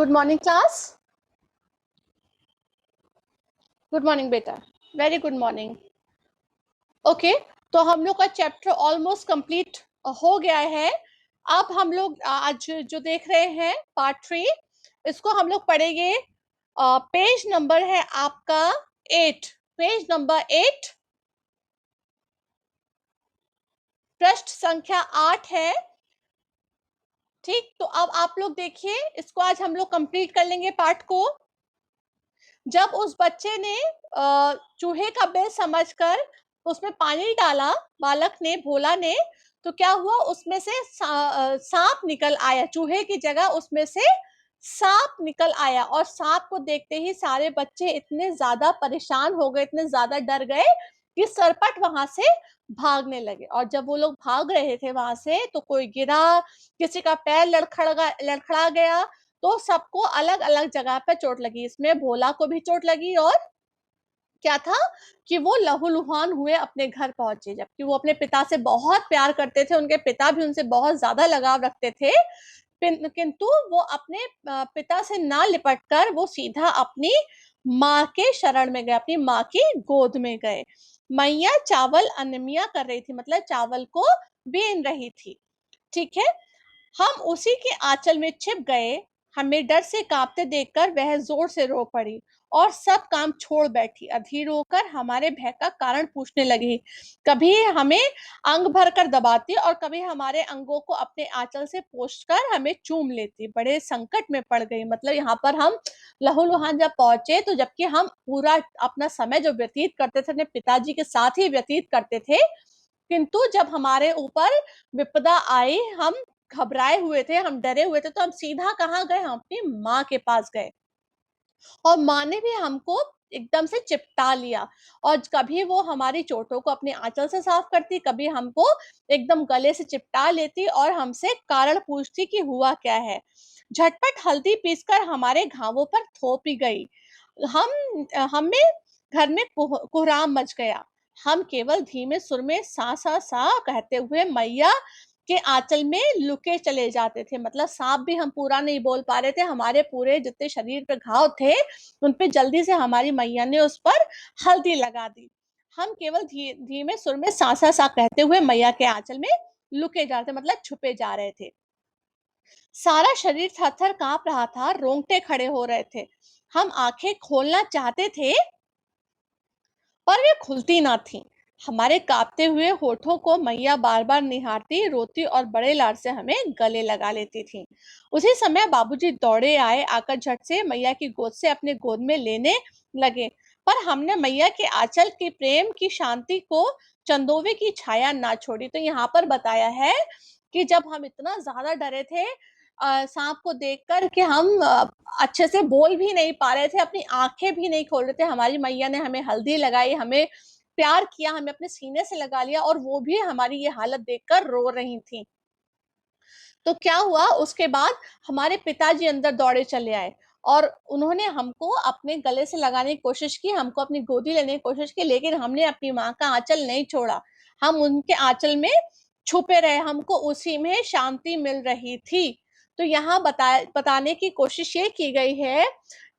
Good morning class. Good morning बेटा। Very good morning. Okay, तो हम लोग का चैप्टर ऑलमोस्ट कंप्लीट हो गया है। अब हम लोग आज जो देख रहे हैं पार्ट 3, इसको हम लोग पढ़ेंगे। पेज नंबर है आपका 8, पेज नंबर 8, पृष्ठ संख्या 8 है। ठीक, तो अब आप लोग देखिए, इसको आज हम लोग कंप्लीट कर लेंगे पार्ट को। जब उस बच्चे ने चूहे का बिल समझकर उसमें पानी डाला, बालक ने, भोला ने, तो क्या हुआ, उसमें से सांप निकल आया। चूहे की जगह उसमें से सांप निकल आया, और सांप को देखते ही सारे बच्चे इतने ज्यादा परेशान हो गए, इतने ज्यादा डर गए कि सरपट वहां से भागने लगे। और जब वो लोग भाग रहे थे वहां से, तो कोई गिरा, किसी का पैर लड़खड़ा गया, तो सबको अलग अलग जगह पे चोट लगी। इसमें भोला को भी चोट लगी, और क्या था कि वो लहूलुहान हुए अपने घर पहुंचे, जबकि वो अपने पिता से बहुत प्यार करते थे, उनके पिता भी उनसे बहुत ज्यादा लगाव रखते थे। किंतु वो अपने पिता से ना लिपटकर वो सीधा अपनी माँ के शरण में गए, अपनी माँ की गोद में गए। मैया चावल अनमिया कर रही थी, मतलब चावल को बीन रही थी। ठीक है, हम उसी के आंचल में छिप गए। हमें डर से कांपते देखकर वह जोर से रो पड़ी और सब काम छोड़ बैठी। अधीर होकर हमारे भय का कारण पूछने लगी। कभी हमें अंग भर कर दबाती और कभी हमारे अंगों को अपने आंचल से पोंछकर हमें चूम लेती। बड़े संकट में पड़ गई। मतलब यहाँ पर हम लहूलुहान जब पहुंचे, तो जबकि हम पूरा अपना समय जो व्यतीत करते थे अपने पिताजी के साथ ही व्यतीत करते थे, किंतु जब हमारे ऊपर विपदा आई, हम घबराए हुए थे, हम डरे हुए थे, तो हम सीधा कहाँ गए, हम अपनी माँ के पास गए। और माँ ने भी हमको एकदम से चिपटा लिया, और कभी वो हमारी चोटों को अपने आंचल से साफ करती, कभी हमको एकदम गले से चिपटा लेती और हमसे कारण पूछती कि हुआ क्या है। झटपट हल्दी पीसकर हमारे घावों पर थोपी गई। हमें घर में कोहराम मच गया। हम केवल धीमे सुर में सा सा सा कहते हुए मैया के आंचल में लुके चले जाते थे। मतलब सांप भी हम पूरा नहीं बोल पा रहे थे। हमारे पूरे जितने शरीर पे घाव थे, उन पे जल्दी से हमारी मैया ने उस पर हल्दी लगा दी। हम केवल धीमे सुर में सा सा सा कहते हुए मैया के आंचल में लुके जा रहे थे, मतलब छुपे जा रहे थे। सारा शरीर थर-थर कांप रहा था, रोंगटे खड़े हो रहे थे। हम आंखें खोलना चाहते थे, पर वे खुलती ना थीं। हमारे कांपते हुए होठों को मैया बार बार निहारती, रोती और बड़े लाड से हमें गले लगा लेती थीं। उसी समय बाबूजी दौड़े आए, आकर झट से मैया की गोद से अपने गोद में लेने लगे। पर हमने मैया के आंचल के प्रेम की शांति को चंदोवे की छाया ना छोड़ी। तो यहाँ पर बताया है कि जब हम इतना ज्यादा डरे थे सांप को देखकर कि हम अच्छे से बोल भी नहीं पा रहे थे, अपनी आंखें भी नहीं खोल रहे थे, हमारी मैया ने हमें हल्दी लगाई, हमें प्यार किया, हमें अपने सीने से लगा लिया, और वो भी हमारी ये हालत देखकर रो रही थी। तो क्या हुआ, उसके बाद हमारे पिताजी अंदर दौड़े चले आए, और उन्होंने हमको अपने गले से लगाने की कोशिश की, हमको अपनी गोदी लेने की कोशिश की, लेकिन हमने अपनी माँ का आंचल नहीं छोड़ा। हम उनके आंचल में छुपे रहे, हमको उसी में शांति मिल रही थी। तो यहाँ बताने की कोशिश ये की गई है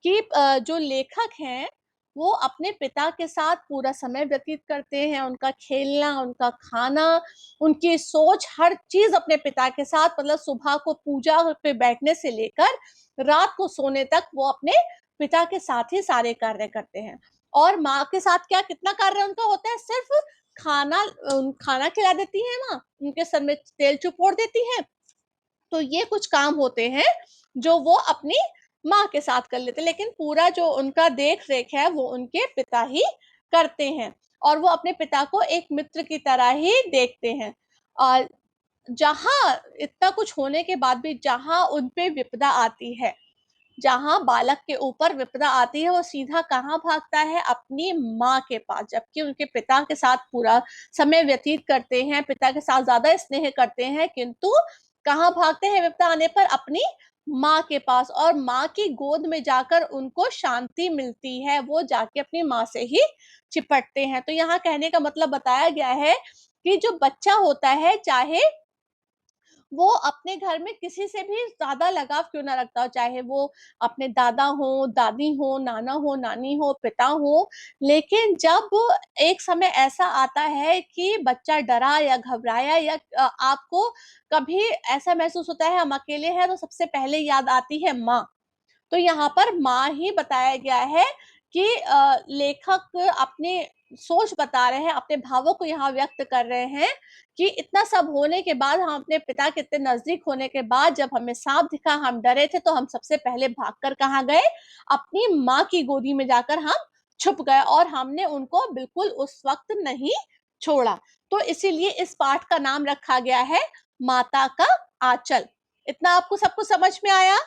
कि जो लेखक हैं वो अपने पिता के साथ पूरा समय व्यतीत करते हैं। उनका खेलना, उनका खाना, उनकी सोच, हर चीज अपने पिता के साथ, मतलब सुबह को पूजा पे बैठने से लेकर रात को सोने तक वो अपने पिता के साथ ही सारे कार्य करते हैं। और माँ के साथ क्या कितना कार्य उनका होता है, सिर्फ खाना खाना खिला देती है माँ, उनके सर में तेल चुपोड़ देती है। तो ये कुछ काम होते हैं जो वो अपनी माँ के साथ कर लेते, लेकिन पूरा जो उनका देख रेख है वो उनके पिता ही करते हैं, और वो अपने पिता को एक मित्र की तरह ही देखते हैं। और जहां इतना कुछ होने के बाद भी जहां उनपे विपदा आती है, जहां बालक के ऊपर विपदा आती है, वो सीधा कहाँ भागता है, अपनी माँ के पास। जबकि उनके पिता के साथ पूरा समय व्यतीत करते हैं, पिता के साथ ज्यादा स्नेह करते हैं, किंतु कहाँ भागते हैं विपदा आने पर, अपनी माँ के पास। और माँ की गोद में जाकर उनको शांति मिलती है, वो जाके अपनी माँ से ही चिपटते हैं। तो यहाँ कहने का मतलब बताया गया है कि जो बच्चा होता है, चाहे वो अपने घर में किसी से भी ज़्यादा लगाव क्यों ना रखता हो, चाहे वो अपने दादा हो, दादी हो, नाना हो, नानी हो, पिता हो, लेकिन जब एक समय ऐसा आता है कि बच्चा डरा या घबराया या आपको कभी ऐसा महसूस होता है हम अकेले हैं, तो सबसे पहले याद आती है माँ। तो यहाँ पर माँ ही बताया गया है कि लेखक अपनी सोच बता रहे हैं, अपने भावों को यहाँ व्यक्त कर रहे हैं कि इतना सब होने के बाद, हम अपने पिता के इतने नज़दीक होने के बाद जब हमें साँप दिखा, हम डरे थे, तो हम सबसे पहले भागकर कहाँ गए? अपनी माँ की गोदी में जाकर हम छुप गए और हमने उनको बिल्कुल उस वक़्त नहीं छोड़ा। तो इसीलिए इस पाठ का नाम रखा गया है माता का आँचल। इतना आपको सब कुछ समझ में आया?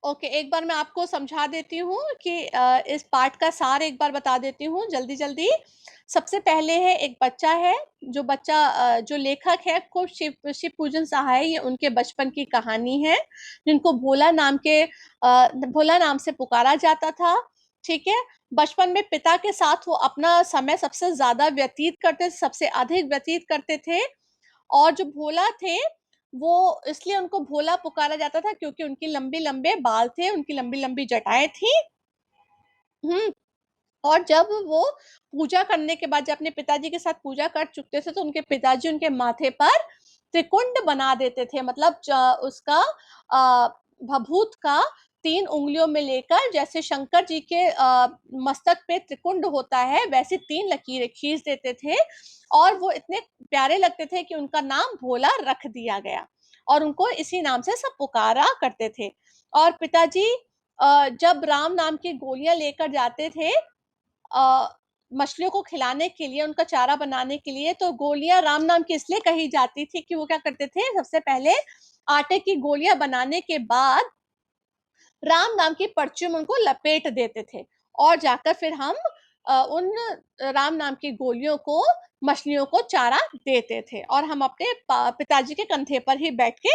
ओके, एक बार मैं आपको समझा देती हूँ कि इस पाठ का सार एक बार बता देती हूँ जल्दी-जल्दी। सबसे पहले है एक बच्चा है, जो बच्चा जो लेखक है खुद शिव शिव पूजन सहाय, ये उनके बचपन की कहानी है, जिनको भोला नाम से पुकारा जाता था, ठीक है? बचपन में पिता के साथ वो अपना समय सबसे ज़्यादा व्यतीत करते, सबसे अधिक व्यतीत करते थे और जो भोला थे, वो इसलिए उनको भोला पुकारा जाता था क्योंकि उनकी लंबे-लंबे बाल थे, उनकी लंबी-लंबी जटाएँ थीं। हुँ, और जब वो पूजा करने के बाद जब अपने पिताजी के साथ पूजा कर चुके थे, तो उनके पिताजी उनके माथे पर त्रिकुंड बना देते थे। मतलब उसका भभूत का 3 उँगलियों में लेकर, जैसे शंकर जी के मस्तक पे त्रिकुंड होता है, वैसे 3 लकीरें खींच देते थे और वो इतने प्यारे लगते थे कि उनका नाम भोला रख दिया गया और उनको इसी नाम से सब पुकारा करते थे। और पिताजी जब राम नाम की गोलियाँ लेकर जाते थे अ, मछलियों को खिलाने के लिए, उनका चारा बनाने के लिए, तो गोलियाँ राम नाम की इसलिए कही जाती थी कि वो क्या करते थे, सबसे पहले आटे की गोलियाँ बनाने के बाद राम नाम की पर्ची में उनको लपेट देते थे और जाकर फिर हम उन राम नाम की गोलियों को मछलियों को चारा देते थे और हम अपने पिताजी के कंधे पर ही बैठ के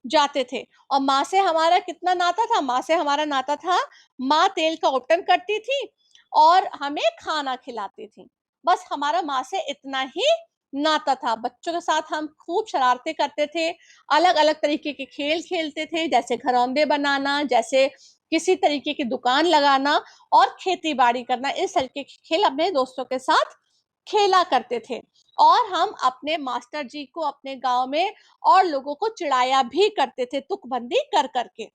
जाते थे। और माँ से हमारा कितना नाता था? माँ से हमारा नाता था, माँ तेल का उपटन करती थी और हमें खाना खिलाती थी। बस हमारा माँ से इतना ही नाता था। बच्चों के साथ हम खूब शरारतें करते थे, अलग-अलग तरीके के खेल खेलते थे, जैसे घरौंदे बनाना, जैसे किसी तरीके की दुकान लगाना और खेती-बाड़ी करना। इस तरीके के खेल अपने दोस्तों के साथ खेला करते थे और हम अपने मास्टर जी को अपने गाँव में और लोगों को चिढ़ाया भी करते थे तुकबंदी कर के।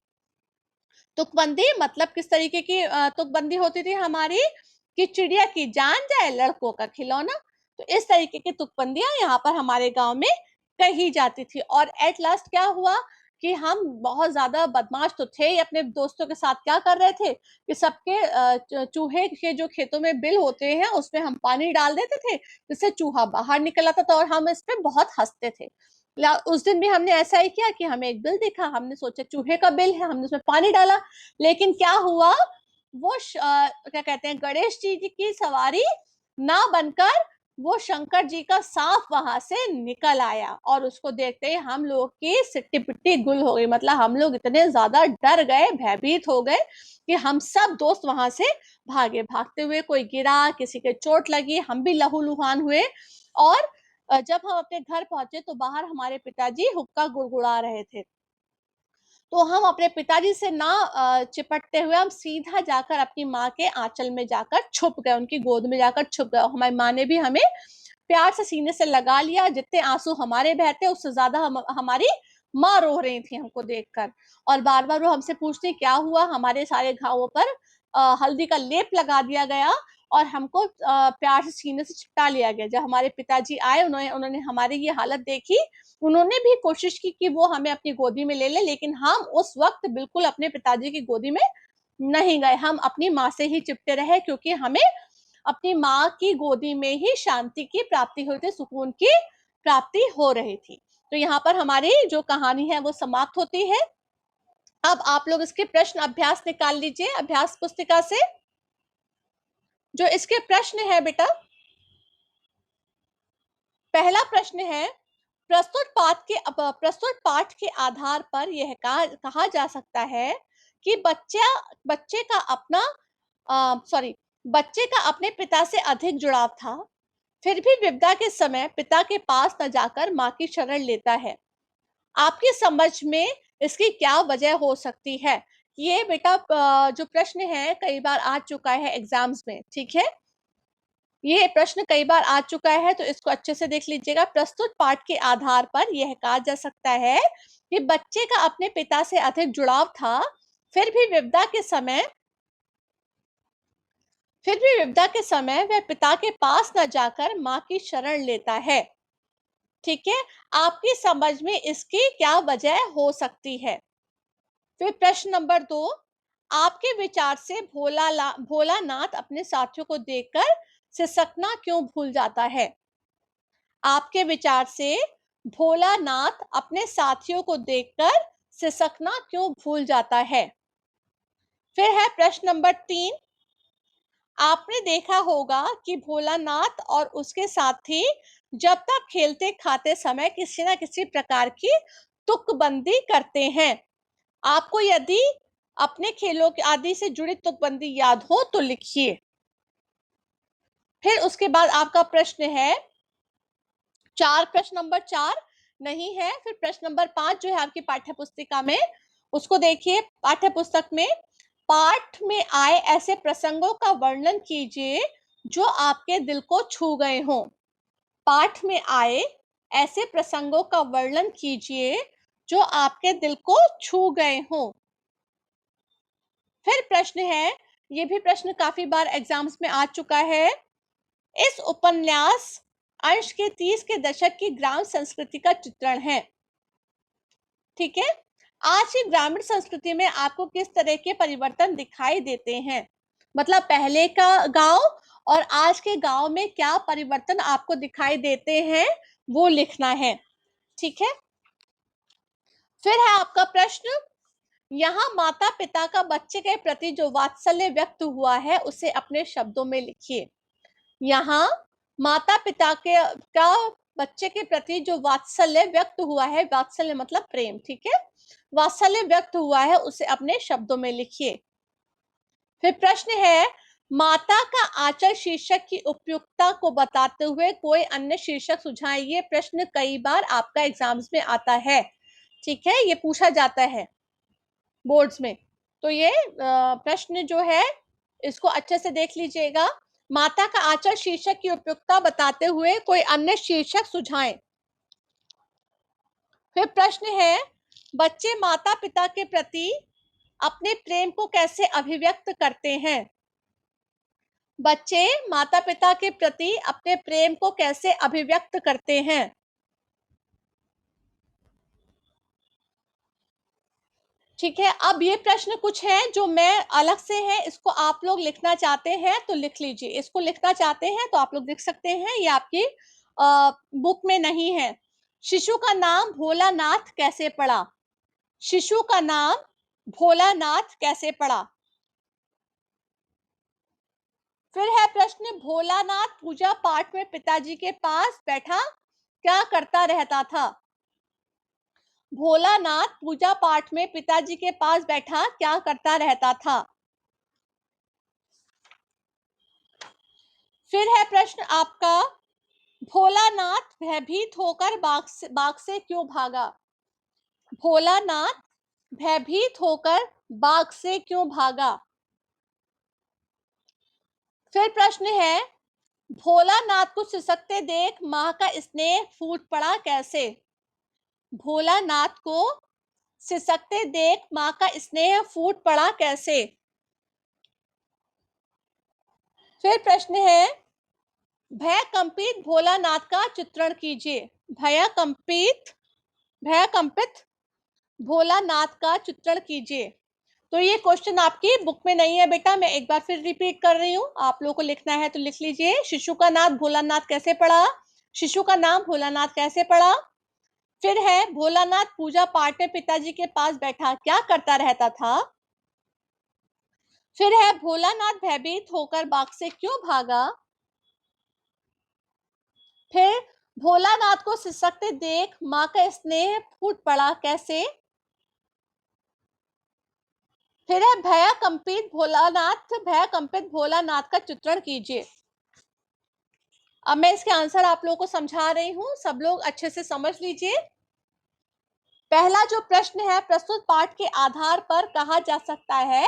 तुकबंदी मतलब किस तरीके की तुकबंदी होती थी हमारी कि चिड़िया की जान जाए लड़कों का खिलौना। तो इस तरीके की तुकबंदियाँ यहाँ पर हमारे गाँव में कही जाती थी और एट लास्ट क्या हुआ कि हम बहुत ज़्यादा बदमाश तो थे ही, अपने दोस्तों के साथ क्या कर रहे थे कि सबके चूहे के जो खेतों में बिल होते हैं उसमें हम पानी डाल देते थे, जिससे चूहा बाहर निकल आता था और हम इस पे बहुत हँसते थे। उस दिन भी हमने ऐसा ही किया कि हमें एक बिल दिखा, हमने सोचा चूहे का बिल है, हमने उसमें पानी डाला, लेकिन क्या हुआ वो क्या कहते हैं गणेश जी की सवारी ना बनकर वो शंकर जी का सांप वहां से निकल आया और उसको देखते ही हम लोग की सिट्टी पिट्टी गुल हो गई। मतलब हम लोग इतने ज्यादा डर गए, भयभीत हो गए कि हम सब दोस्त वहां से भागे। भागते हुए कोई गिरा, किसी के चोट लगी, हम भी लहूलुहान हुए और जब हम अपने घर पहुंचे तो बाहर हमारे पिताजी हुक्का गुड़गुड़ा रहे थे। तो हम अपने पिताजी से ना चिपटते हुए हम सीधा जाकर अपनी माँ के आँचल में जाकर छुप गए, उनकी गोद में जाकर छुप गए। हमारी माँ ने भी हमें प्यार से सीने से लगा लिया, जितने आँसू हमारे बहते उससे ज़्यादा हमारी माँ रो रही थी हमको देखकर और बार-बार वो हमसे पूछती क्या हुआ? हमारे सारे घावों पर हल्दी का लेप लगा दिया गया और हमको प्यार से सीने से चिपटा लिया गया। जब हमारे पिताजी आए उन्होंने उन्होंने हमारी ये हालत देखी, उन्होंने भी कोशिश की कि वो हमें अपनी गोदी में ले लें, लेकिन हम उस वक़्त बिल्कुल अपने पिताजी की गोदी में नहीं गए। हम अपनी माँ से ही चिपटे रहे क्योंकि हमें अपनी माँ की गोदी में ही शांति की प्राप्ति हुई थी, सुकून की प्राप्ति हो रही थी। तो यहाँ पर हमारी जो कहानी है वो समाप्त होती है। अब आप लोग इसके प्रश्न अभ्यास निकाल लीजिए अभ्यास पुस्तिका से। जो इसके प्रश्न है बेटा, पहला प्रश्न है प्रस्तुत पाठ के आधार पर यह कहा जा सकता है कि बच्चे का अपना सॉरी बच्चे का अपने पिता से अधिक जुड़ाव था। फिर भी विपदा के समय पिता के पास न जाकर माँ की शरण लेता है। आपकी समझ में इसकी क्या वजह हो सकती है? ये बेटा जो प्रश्न है कई बार आ चुका है एग्जाम्स में, ठीक है? ये प्रश्न कई बार आ चुका है, तो इसको अच्छे से देख लीजिएगा। प्रस्तुत पाठ के आधार पर यह कहा जा सकता है कि बच्चे का अपने पिता से अधिक जुड़ाव था, फिर भी विपदा के समय वह पिता के पास न जाकर माँ की शरण लेता है। ठीक है, आपकी समझ में इसकी क्या वजह हो सकती है? फिर प्रश्न नंबर 2, आपके विचार से भोलानाथ अपने साथियों को देखकर सिसकना क्यों भूल जाता है? आपके विचार से भोलानाथ अपने साथियों को देखकर सिसकना क्यों भूल जाता है? फिर है प्रश्न नंबर 3, आपने देखा होगा कि भोलानाथ और उसके साथी जब तक खेलते खाते समय किसी न किसी प्रकार की तुकबंदी करते हैं। आपको यदि अपने खेलों के आदि से जुड़ी तुकबंदी याद हो तो लिखिए। फिर उसके बाद आपका प्रश्न है 4, प्रश्न नंबर 4 नहीं है। फिर प्रश्न नंबर 5 जो है आपकी पाठ्य पुस्तिका में, उसको देखिए। पाठ्य पुस्तक में पाठ में आए ऐसे प्रसंगों का वर्णन कीजिए जो आपके दिल को छू गए हों। पाठ में आए ऐसे प्रसंगों का वर्णन कीजिए जो आपके दिल को छू गए हों। फिर प्रश्न है, ये भी प्रश्न काफी बार एग्जाम्स में आ चुका है। इस उपन्यास अंश के 30 के दशक की ग्राम संस्कृति का चित्रण है। ठीक है, आज की ग्रामीण संस्कृति में आपको किस तरह के परिवर्तन दिखाई देते हैं? मतलब पहले का गांव और आज के गांव में क्या परिवर्तन आपको दिखाई देते हैं, वो लिखना है। ठीक है, फिर है आपका प्रश्न, यहाँ माता पिता का बच्चे के प्रति जो वात्सल्य व्यक्त हुआ है उसे अपने शब्दों में लिखिए। यहाँ माता पिता का बच्चे के प्रति जो वात्सल्य व्यक्त हुआ है, वात्सल्य मतलब प्रेम, ठीक है, वात्सल्य व्यक्त हुआ है उसे अपने शब्दों में लिखिए। फिर प्रश्न है, माता का आंचल शीर्षक की उपयुक्तता को बताते हुए कोई अन्य शीर्षक सुझाएं। ये प्रश्न कई बार आपका एग्जाम्स में आता है, ठीक है, ये पूछा जाता है बोर्ड्स में। तो ये प्रश्न जो है इसको अच्छे से देख लीजिएगा। माता का आंचल शीर्षक की उपयुक्तता बताते हुए कोई अन्य शीर्षक सुझाएं। फिर प्रश्न है, बच्चे माता पिता के प्रति अपने प्रेम को कैसे अभिव्यक्त करते हैं? बच्चे माता पिता के प्रति अपने प्रेम को कैसे अभिव्यक्त करते हैं? ठीक है, अब ये प्रश्न कुछ है जो मैं अलग से है, इसको आप लोग लिखना चाहते हैं तो लिख लीजिए। इसको लिखना चाहते हैं तो आप लोग लिख सकते हैं, ये आपकी बुक में नहीं है। शिशु का नाम भोलानाथ कैसे पड़ा? शिशु का नाम भोलानाथ कैसे पड़ा? फिर है प्रश्न, भोलानाथ पूजा पाठ में पिताजी के पास बैठा क्या करता रहता था? भोलानाथ पूजा पाठ में पिताजी के पास बैठा क्या करता रहता था? फिर है प्रश्न आपका, भोलानाथ भयभीत होकर बाग से क्यों भागा? भोलानाथ भयभीत होकर बाग से क्यों भागा? फिर प्रश्न है, भोलानाथ को सिसकते देख मां का स्नेह फूट पड़ा कैसे? भोलानाथ को सिसकते देख मां का स्नेह फूट पड़ा कैसे? फिर प्रश्न है, भय कंपित भोलानाथ का चित्रण कीजिए। भय कंपित भोलानाथ का चित्रण कीजिए। तो ये क्वेश्चन आपकी बुक में नहीं है बेटा, मैं एक बार फिर रिपीट कर रही हूँ, आप लोगों को लिखना है तो लिख लीजिए। शिशु का नाम भोलानाथ कैसे पड़ा? शिशु का नाम भोलानाथ कैसे पड़ा? फिर है, भोलानाथ पूजा पाठ में पिताजी के पास बैठा क्या करता रहता था? फिर है, भोलानाथ भयभीत होकर बाग से क्यों भागा? फिर भोलानाथ को सिसकते देख मां का स्नेह फूट पड़ा कैसे? फिर है, भय कंपित भोलानाथ का चित्रण कीजिए। अब मैं इसके आंसर आप लोगों को समझा रही हूँ, सब लोग अच्छे से समझ लीजिए। पहला जो प्रश्न है, प्रस्तुत पाठ के आधार पर कहा जा सकता है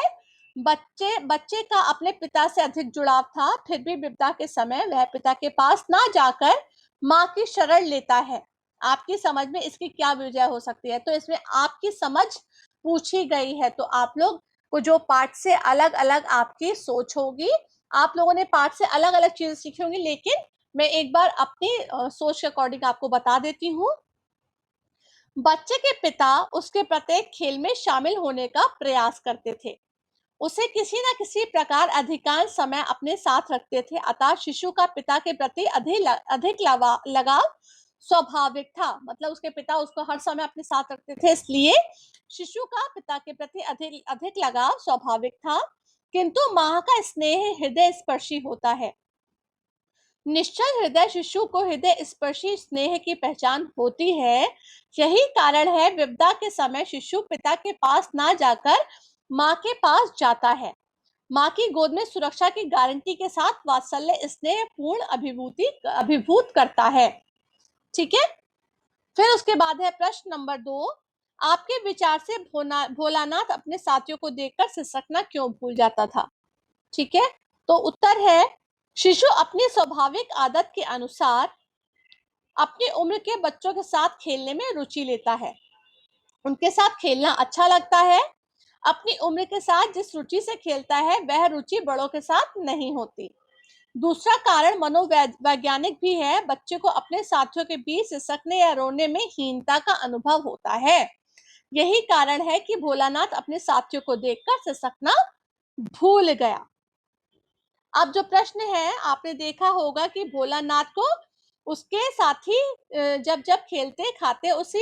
बच्चे का अपने पिता से अधिक जुड़ाव था, फिर भी विपदा के समय वह पिता के पास ना जाकर माँ की शरण लेता है। आपकी समझ में इसकी क्या वजह हो सकती है? तो इसमें आपकी समझ पूछी गई है, तो आप लोग को जो पाठ से अलग अलग आपकी सोच होगी, आप लोगों ने पाठ से अलग अलग चीजें सीखी होंगी, लेकिन मैं एक बार अपनी सोच के अकॉर्डिंग आपको बता देती हूँ। बच्चे के पिता उसके प्रत्येक खेल में शामिल होने का प्रयास करते थे, उसे किसी न किसी प्रकार अधिकांश समय अपने साथ रखते थे, अतः शिशु का पिता के प्रति अधिक लगाव स्वाभाविक था। मतलब उसके पिता उसको हर समय अपने साथ रखते थे, इसलिए शिशु का पिता के प्रति अधिक अधिक लगाव स्वाभाविक था। किंतु माँ का स्नेह हृदय स्पर्शी होता है। निश्चल हृदय शिशु को हृदय स्पर्शी स्नेह की पहचान होती है। यही कारण है विपदा के समय शिशु पिता के पास ना जाकर माँ के पास जाता है। माँ की गोद में सुरक्षा की गारंटी के साथ वात्सल्य स्नेह पूर्ण अभिभूत करता है। ठीक है, फिर उसके बाद है प्रश्न नंबर 2। आपके विचार से भोलानाथ अपने साथियों को देखकर सिसकना क्यों भूल जाता था? ठीक है, तो उत्तर है शिशु अपनी स्वाभाविक आदत के अनुसार अपनी उम्र के बच्चों के साथ खेलने में रुचि लेता है, उनके साथ खेलना अच्छा लगता है। अपनी उम्र के साथ जिस रुचि से खेलता है वह रुचि बड़ों के साथ नहीं होती। दूसरा कारण मनोवैज्ञानिक भी है, बच्चे को अपने साथियों के बीच सिसकने या रोने में हीनता का अनुभव होता है। यही कारण है कि भोलानाथ अपने साथियों को देखकर सिसकना भूल गया। अब जो प्रश्न है, आपने देखा होगा कि भोलानाथ को उसके साथी जब जब खेलते खाते उस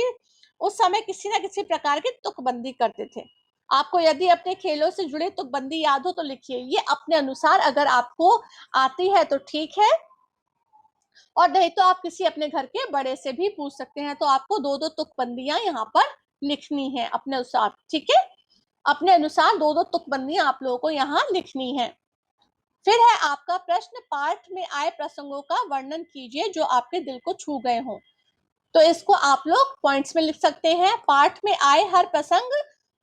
समय किसी ना किसी प्रकार की तुकबंदी करते थे। आपको यदि अपने खेलों से जुड़े तुकबंदी याद हो तो लिखिए, ये अपने अनुसार अगर आपको आती है तो ठीक है, और नहीं तो आप किसी अपने घर के बड़े से भी पूछ सकते हैं। तो आपको दो दो तुकबंदियां यहाँ पर लिखनी है अपने अनुसार। ठीक है, अपने अनुसार दो दो तुकबंदियां आप लोगों को यहाँ लिखनी है। फिर है आपका प्रश्न, पाठ में आए प्रसंगों का वर्णन कीजिए जो आपके दिल को छू गए हों। तो इसको आप लोग पॉइंट्स में लिख सकते हैं। पाठ में आए हर प्रसंग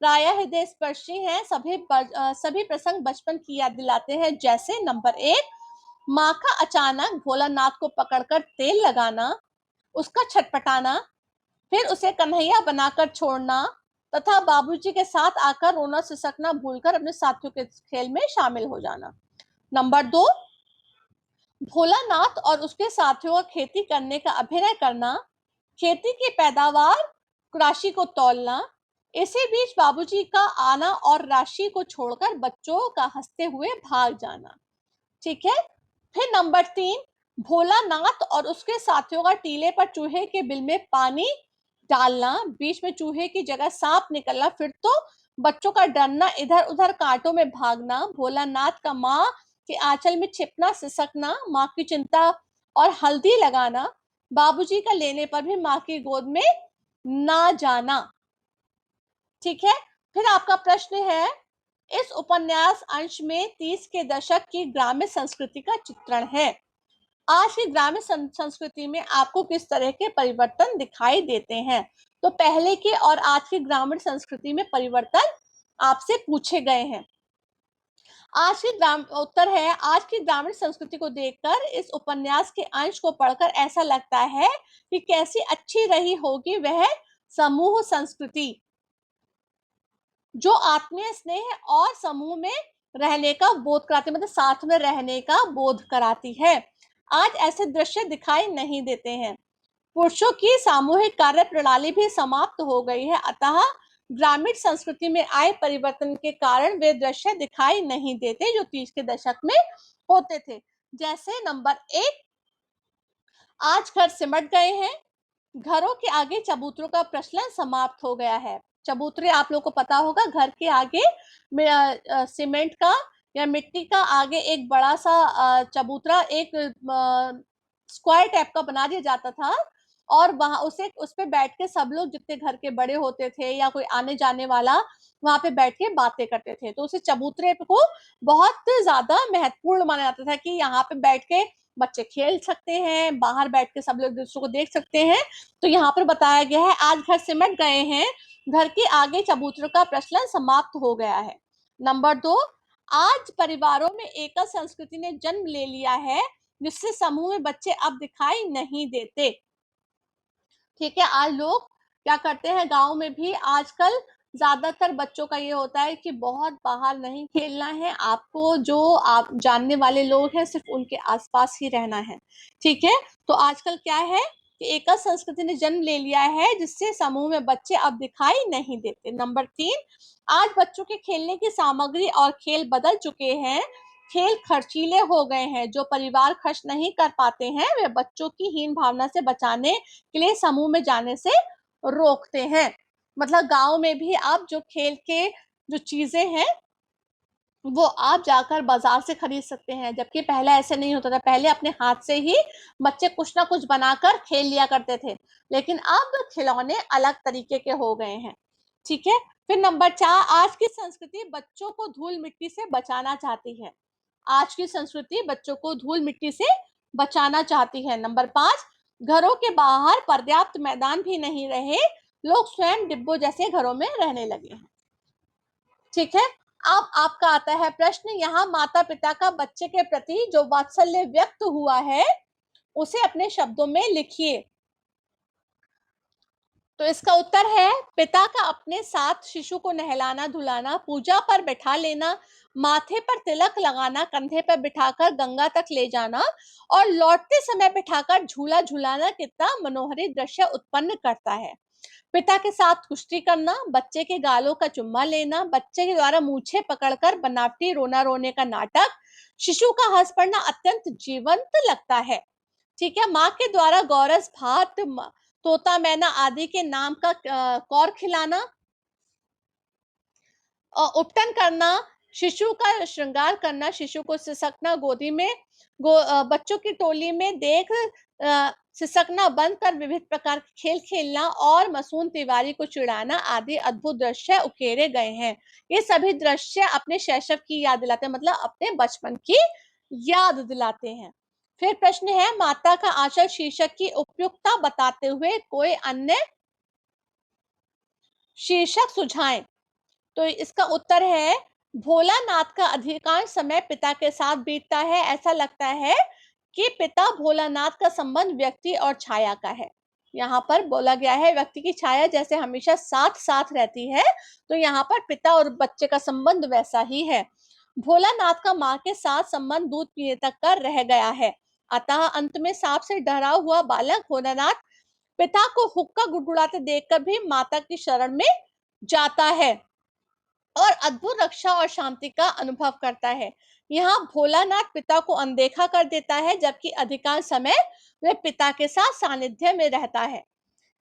प्रायः हृदय स्पर्शी हैं, सभी प्रसंग बचपन की याद दिलाते हैं। जैसे नंबर 1, माँ का अचानक भोलानाथ को पकड़कर तेल लगाना, उसका छटपटाना, फिर उसे कन्हैया बनाकर छोड़ना तथा बाबूजी के साथ आकर रोना सिसकना भूलकर अपने साथियों के खेल में शामिल हो जाना। नंबर 2, भोलानाथ और उसके साथियों का खेती करने का अभिनय करना, खेती की पैदावार राशि को तौलना, इसी बीच बाबूजी का आना और राशि को छोड़कर बच्चों का हंसते हुए भाग जाना। ठीक है, फिर नंबर 3, भोलानाथ और उसके साथियों का टीले पर चूहे के बिल में पानी डालना, बीच में चूहे की जगह सांप निकलना, फिर तो बच्चों का डरना, इधर उधर कांटों में भागना, भोलानाथ का माँ के आंचल में छिपना सिसकना, माँ की चिंता और हल्दी लगाना, बाबूजी का लेने पर भी माँ की गोद में ना जाना। ठीक है, फिर आपका प्रश्न है, इस उपन्यास अंश में 30 के दशक की ग्रामीण संस्कृति का चित्रण है। आज की ग्रामीण संस्कृति में आपको किस तरह के परिवर्तन दिखाई देते हैं? तो पहले के और आज की ग्रामीण संस्कृति में परिवर्तन आपसे पूछे गए हैं। उत्तर है, आज की ग्रामीण संस्कृति को देखकर इस उपन्यास के अंश को पढ़कर ऐसा लगता है कि कैसी अच्छी रही होगी वह समूह संस्कृति, जो आत्मीय स्नेह और समूह में रहने का बोध कराती, मतलब साथ में रहने का बोध कराती है। आज ऐसे दृश्य दिखाई नहीं देते हैं। पुरुषों की सामूहिक कार्य प्रणाली भी समाप्त हो गई है, अतः ग्रामीण संस्कृति में आए परिवर्तन के कारण वे दृश्य दिखाई नहीं देते जो 30 के दशक में होते थे। जैसे नंबर 1, आज घर सिमट गए हैं, घरों के आगे चबूतरों का प्रचलन समाप्त हो गया है। चबूतरे आप लोग को पता होगा, घर के आगे सीमेंट का या मिट्टी का आगे एक बड़ा सा चबूतरा, एक स्क्वायर टाइप का बना दिया जाता था, और वहां उस पे बैठ के सब लोग जितने घर के बड़े होते थे या कोई आने जाने वाला वहां पे बैठ के बातें करते थे। तो उसे चबूतरे को बहुत ज्यादा महत्वपूर्ण माना जाता था कि यहाँ पे बैठ के बच्चे खेल सकते हैं, बाहर बैठ के सब लोग दूसरों को देख सकते हैं। तो यहाँ पर बताया गया है आज घर सिमट गए हैं, घर के आगे चबूतरों का प्रचलन समाप्त हो गया है। नंबर 2, आज परिवारों में एकल संस्कृति ने जन्म ले लिया है, जिससे समूह में बच्चे अब दिखाई नहीं देते। ठीक है, आज लोग क्या करते हैं, गांव में भी आजकल ज्यादातर बच्चों का ये होता है कि बहुत बाहर नहीं खेलना है, आपको जो आप जानने वाले लोग हैं सिर्फ उनके आसपास ही रहना है। ठीक है, तो आजकल क्या है कि एकल संस्कृति ने जन्म ले लिया है, जिससे समूह में बच्चे अब दिखाई नहीं देते। नंबर 3, आज बच्चों के खेलने की सामग्री और खेल बदल चुके हैं, खेल खर्चीले हो गए हैं, जो परिवार खर्च नहीं कर पाते हैं वे बच्चों की हीन भावना से बचाने के लिए समूह में जाने से रोकते हैं। मतलब गांव में भी आप जो खेल के जो चीजें हैं वो आप जाकर बाजार से खरीद सकते हैं, जबकि पहले ऐसे नहीं होता था। पहले अपने हाथ से ही बच्चे कुछ ना कुछ बनाकर खेल लिया करते थे, लेकिन अब खिलौने अलग तरीके के हो गए हैं। ठीक है, फिर नंबर 4, आज की संस्कृति बच्चों को धूल मिट्टी से बचाना चाहती है। आज की संस्कृति बच्चों को धूल मिट्टी से बचाना चाहती है। नंबर 5, घरों के बाहर पर्याप्त मैदान भी नहीं रहे, लोग स्वयं डिब्बों जैसे घरों में रहने लगे हैं। ठीक है, अब आपका आता है प्रश्न, यहाँ माता पिता का बच्चे के प्रति जो वात्सल्य व्यक्त हुआ है उसे अपने शब्दों में लिखिए। तो इसका उत्तर है, पिता का अपने साथ शिशु को नहलाना धुलाना, पूजा पर बैठा लेना, माथे पर तिलक लगाना, कंधे पर बिठाकर गंगा तक ले जाना और लौटते समय बिठाकर झूला झुलाना कितना मनोहरी दृश्य उत्पन्न करता है। पिता के साथ कुश्ती करना, बच्चे के गालों का चुम्मा लेना, बच्चे के द्वारा मूछे पकड़कर बनावटी रोना रोने का नाटक, शिशु का हंस पड़ना अत्यंत जीवंत लगता है। ठीक है, माँ के द्वारा गौरस भात, तोता मैना आदि के नाम का कौर खिलाना, उपटन करना, शिशु का श्रृंगार करना, शिशु को सिसकना, गोदी में बच्चों की टोली में देख सिसकना बंद कर विविध प्रकार के खेल खेलना और मासूम तिवारी को चिढ़ाना आदि अद्भुत दृश्य उकेरे गए हैं। ये सभी दृश्य अपने शैशव की याद दिलाते हैं, मतलब अपने बचपन की याद दिलाते हैं। फिर प्रश्न है, माता का आंचल शीर्षक की उपयुक्तता बताते हुए कोई अन्य शीर्षक सुझाएं। तो इसका उत्तर है, भोलानाथ का अधिकांश समय पिता के साथ बीतता है। ऐसा लगता है कि पिता भोलानाथ का संबंध व्यक्ति और छाया का है। यहाँ पर बोला गया है व्यक्ति की छाया जैसे हमेशा साथ साथ रहती है, तो यहाँ पर पिता और बच्चे का संबंध वैसा ही है। भोलानाथ का माँ के साथ संबंध दूध पीने तक का रह गया है, अतः अंत में सांप से डरा हुआ बालक भोलानाथ पिता को हुक्का गुड़गुड़ाते देखकर भी माता की शरण में जाता है और अद्भुत रक्षा और शांति का अनुभव करता है। यहाँ भोलानाथ पिता को अनदेखा कर देता है, जबकि अधिकांश समय वह पिता के साथ सानिध्य में रहता है।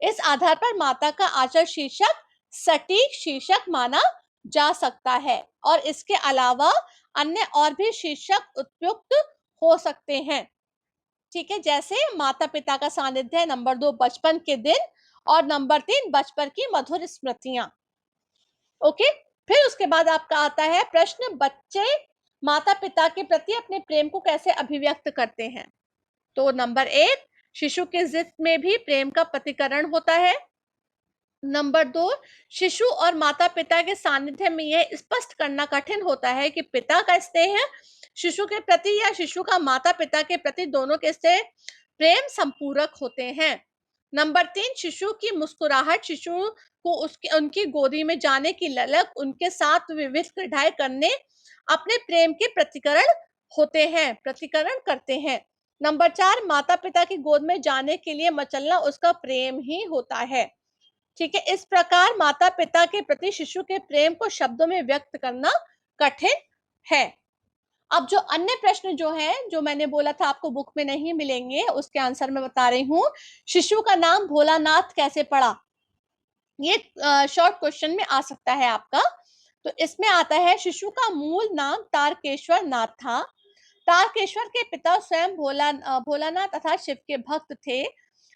इस आधार पर माता का आंचल शीर्षक सटीक शीर्षक माना जा सकता है और इसके अलावा अन्य और भी शीर्षक उपयुक्त हो सकते हैं। ठीक है, जैसे माता पिता का सानिध्य, नंबर 2 बचपन के दिन और नंबर 3 बचपन की मधुर स्मृतियां। ओके, फिर उसके बाद आपका आता है प्रश्न, बच्चे माता पिता के प्रति अपने प्रेम को कैसे अभिव्यक्त करते हैं। तो नंबर 1, शिशु के जिद में भी प्रेम का प्रतिकरण होता है। नंबर 2, शिशु और माता पिता के सानिध्य में यह स्पष्ट करना कठिन होता है कि पिता का स्नेह शिशु के प्रति या शिशु का माता पिता के प्रति दोनों के से प्रेम संपूरक होते हैं। नंबर 3, शिशु की मुस्कुराहट, शिशु को उसकी उनकी गोदी में जाने की ललक, उनके साथ विविध क्रीड़ाएं करने अपने प्रेम के प्रतिकरण करते हैं। नंबर 4, माता पिता की गोद में जाने के लिए मचलना उसका प्रेम ही होता है। ठीक है, इस प्रकार माता पिता के प्रति शिशु के प्रेम को शब्दों में व्यक्त करना कठिन है। अब जो अन्य प्रश्न जो है, जो मैंने बोला था आपको बुक में नहीं मिलेंगे, उसके आंसर मैं बता रही हूँ। शिशु का नाम भोलानाथ कैसे पड़ा, ये शॉर्ट क्वेश्चन में आ सकता है आपका। तो इसमें आता है, शिशु का मूल नाम तारकेश्वर नाथ था। तारकेश्वर के पिता स्वयं भोलानाथ तथा शिव के भक्त थे।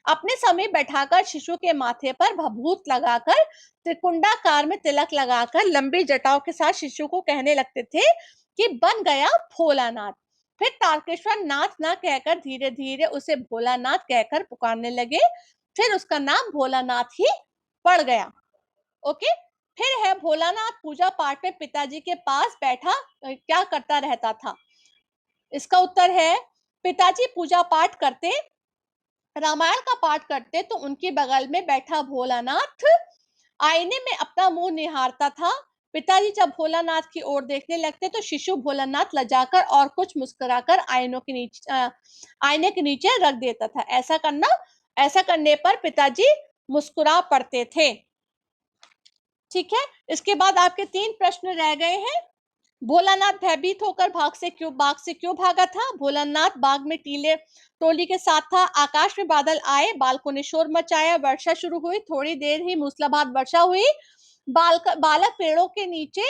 अपने समय बैठाकर शिशु के माथे पर भभूत लगाकर, त्रिकुंडाकार में तिलक लगाकर, लंबी जटाओं के साथ शिशु को कहने लगते थे कि बन गया भोलानाथ। फिर तारकेश्वर नाथ ना कहकर धीरे धीरे उसे भोलानाथ कहकर पुकारने लगे, फिर उसका नाम भोलानाथ ही पड़ गया। ओके। फिर है भोलानाथ पूजा पाठ में पिताजी के पास बैठा क्या करता रहता था? इसका उत्तर है, पिताजी पूजा पाठ करते, रामायण का पाठ करते तो उनके बगल में बैठा भोलानाथ आईने में अपना मुंह निहारता था। पिताजी जब भोलानाथ की ओर देखने लगते तो शिशु भोलानाथ लजाकर और कुछ मुस्कुराकर आईने के नीचे रख देता था। ऐसा करने पर पिताजी मुस्कुरा पड़ते थे। ठीक है, इसके बाद आपके 3 प्रश्न रह गए हैं। भोलानाथ भयभीत होकर बाग से क्यों भागा था? भोलानाथ बाग में टोली के साथ था। आकाश में बादल आए, बालकों ने शोर मचाया, वर्षा शुरू हुई, थोड़ी देर ही मूसलाधार वर्षा हुई। बालक पेड़ों के नीचे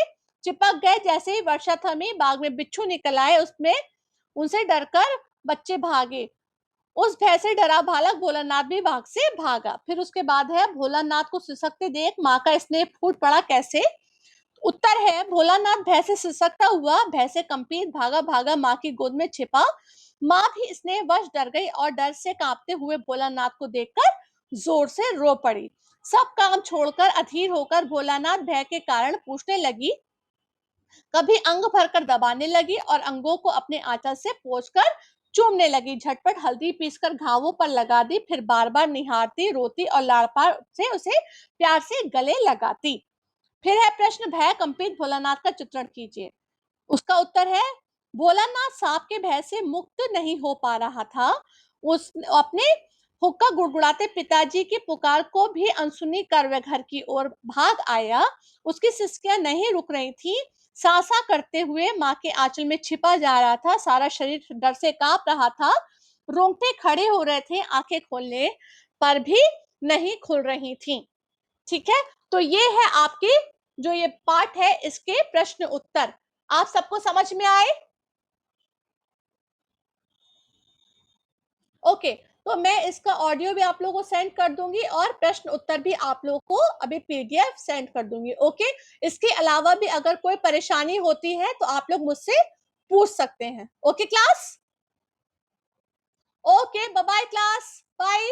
चिपक गए। जैसे ही वर्षा थमी, बाग में बिच्छू निकल आए, उसमें उनसे डरकर बच्चे भागे। उस भय से डरा बालक भोलानाथ भी बाग से भागा। फिर उसके बाद है, भोलानाथ को सिसकते देख माँ का स्नेह फूट पड़ा, कैसे? उत्तर है, भोलानाथ भय से सिसकता हुआ, भय से कंपित भागा भागा माँ की गोद में छिपा। माँ भी स्नेहवश डर गई और डर से कांपते हुए भोलानाथ को देखकर जोर से रो पड़ी। सब काम छोड़कर अधीर होकर भोलानाथ भय के कारण पूछने लगी, कभी अंग भरकर दबाने लगी और अंगों को अपने आंचल से पोंछकर चूमने लगी। झटपट हल्दी पीसकर घावों पर लगा दी, फिर बार बार निहारती, रोती और लाड़प्यार से उसे प्यार से गले लगाती। फिर है प्रश्न, भय कंपित भोलानाथ का चित्रण कीजिए। उसका उत्तर है, भोलानाथ सांप के भय से मुक्त नहीं हो पा रहा था। उस अपने हुक्का गुड़गुड़ाते पिताजी की पुकार को भी अनसुनी कर वह घर की ओर भाग आया। उसकी सिसकियां नहीं रुक रही थी। सासा करते हुए माँ के आंचल में छिपा जा रहा था। सारा शरीर डर से कांप रहा था। रोंगटे खड़े हो रहे थे, आंखें खोलने पर भी नहीं खुल रही थी। ठीक है, तो ये है आपके जो ये पार्ट है, इसके प्रश्न उत्तर। आप सबको समझ में आए? ओके, तो मैं इसका ऑडियो भी आप लोगों को सेंड कर दूंगी और प्रश्न उत्तर भी आप लोगों को अभी पीडीएफ सेंड कर दूंगी। ओके, इसके अलावा भी अगर कोई परेशानी होती है तो आप लोग मुझसे पूछ सकते हैं। Okay class? Okay, bye bye class, bye.